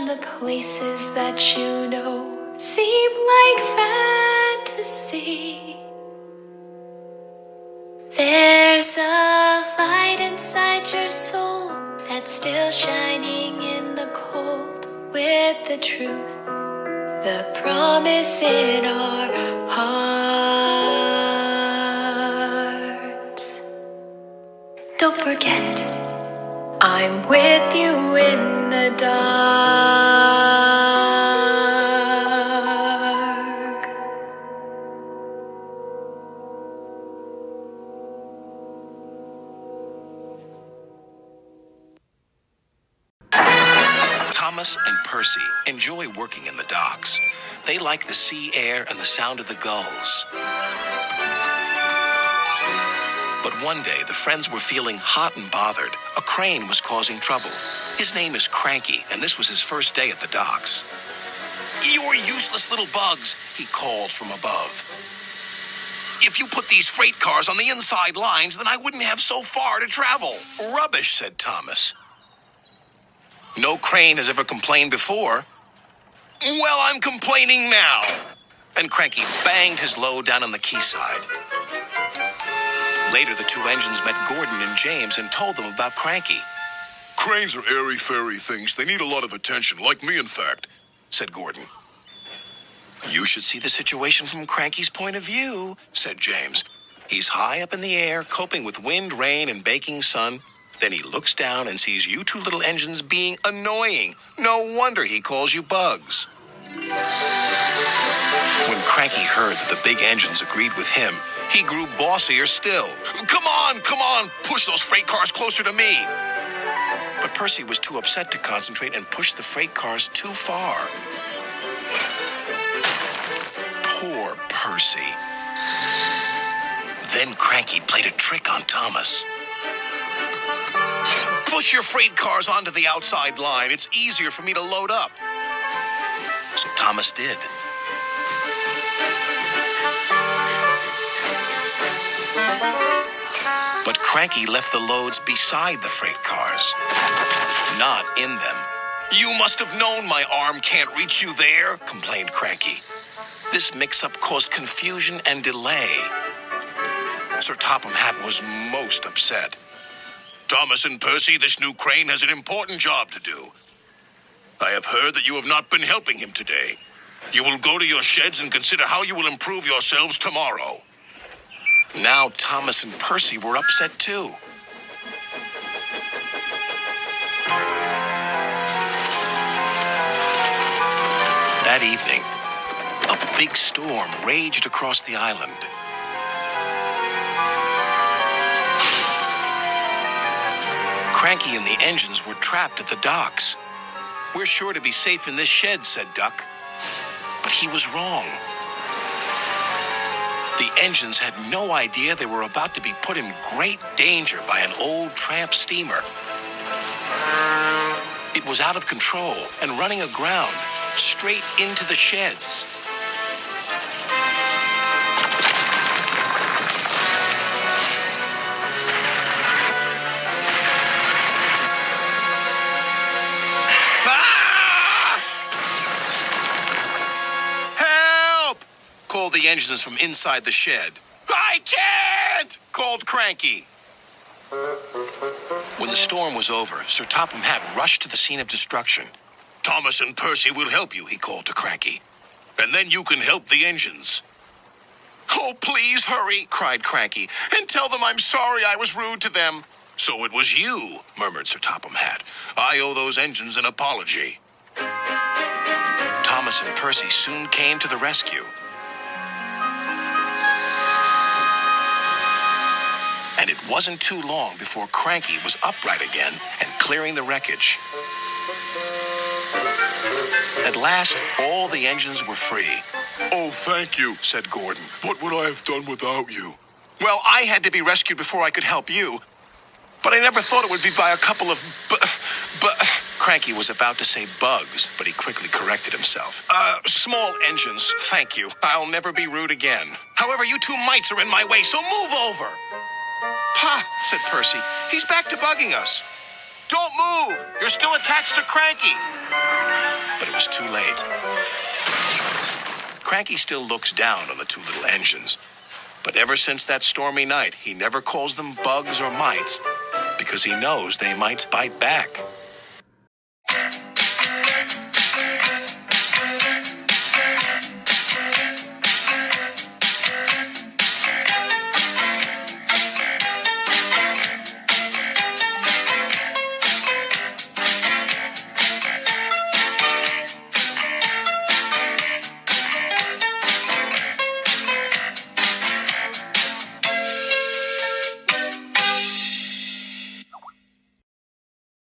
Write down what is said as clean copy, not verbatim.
and the places that you know seem like fantasy. There's a light inside your soul that's still shining in the cold, with the truth, the promise in our hearts. Don't forget, I'm with you in the dark. Thomas and Percy enjoy working in the docks. They like the sea air and the sound of the gulls. But one day, the friends were feeling hot and bothered. A crane was causing trouble. His name is Cranky, and this was his first day at the docks. "You useless little bugs," he called from above. "If you put these freight cars on the inside lines, then I wouldn't have so far to travel." "Rubbish," said Thomas. "No crane has ever complained before." "Well, I'm complaining now." And Cranky banged his load down on the quayside. Later, the two engines met Gordon and James and told them about Cranky. "Cranes are airy-fairy things. They need a lot of attention, like me, in fact," said Gordon. "You should see the situation from Cranky's point of view," said James. "He's high up in the air, coping with wind, rain, and baking sun. Then he looks down and sees you two little engines being annoying. No wonder he calls you bugs." When Cranky heard that the big engines agreed with him, he grew bossier still. Come on, push those freight cars closer to me." But Percy was too upset to concentrate and pushed the freight cars too far. Poor Percy. Then Cranky played a trick on Thomas. "Push your freight cars onto the outside line. It's easier for me to load up." So Thomas did. But Cranky left the loads beside the freight cars, not in them. "You must have known my arm can't reach you there," complained Cranky. This mix-up caused confusion and delay. Sir Topham Hatt was most upset. "Thomas and Percy, this new crane has an important job to do. I have heard that you have not been helping him today. You will go to your sheds and consider how you will improve yourselves tomorrow." Now Thomas and Percy were upset too. That evening, a big storm raged across the island. Cranky and the engines were trapped at the docks. "We're sure to be safe in this shed," said Duck. But he was wrong. The engines had no idea they were about to be put in great danger by an old tramp steamer. It was out of control and running aground, straight into the sheds. Called the engines from inside the shed. "I can't!" called Cranky. When the storm was over, Sir Topham Hatt rushed to the scene of destruction. "Thomas and Percy will help you," he called to Cranky. "And then you can help the engines." "Oh, please hurry," cried Cranky, "and tell them I'm sorry I was rude to them." "So it was you," murmured Sir Topham Hatt. "I owe those engines an apology." Thomas and Percy soon came to the rescue. And it wasn't too long before Cranky was upright again and clearing the wreckage. At last, all the engines were free. "Oh, thank you," said Gordon. "What would I have done without you?" "Well, I had to be rescued before I could help you. But I never thought it would be by a couple of Cranky was about to say bugs, but he quickly corrected himself. Small engines, thank you. I'll never be rude again. However, you two mites are in my way, so move over." "Pa," said Percy, "he's back to bugging us." "Don't move! You're still attached to Cranky." but it was too late. Cranky still looks down on the two little engines, but ever since that stormy night, he never calls them bugs or mites because he knows they might bite back.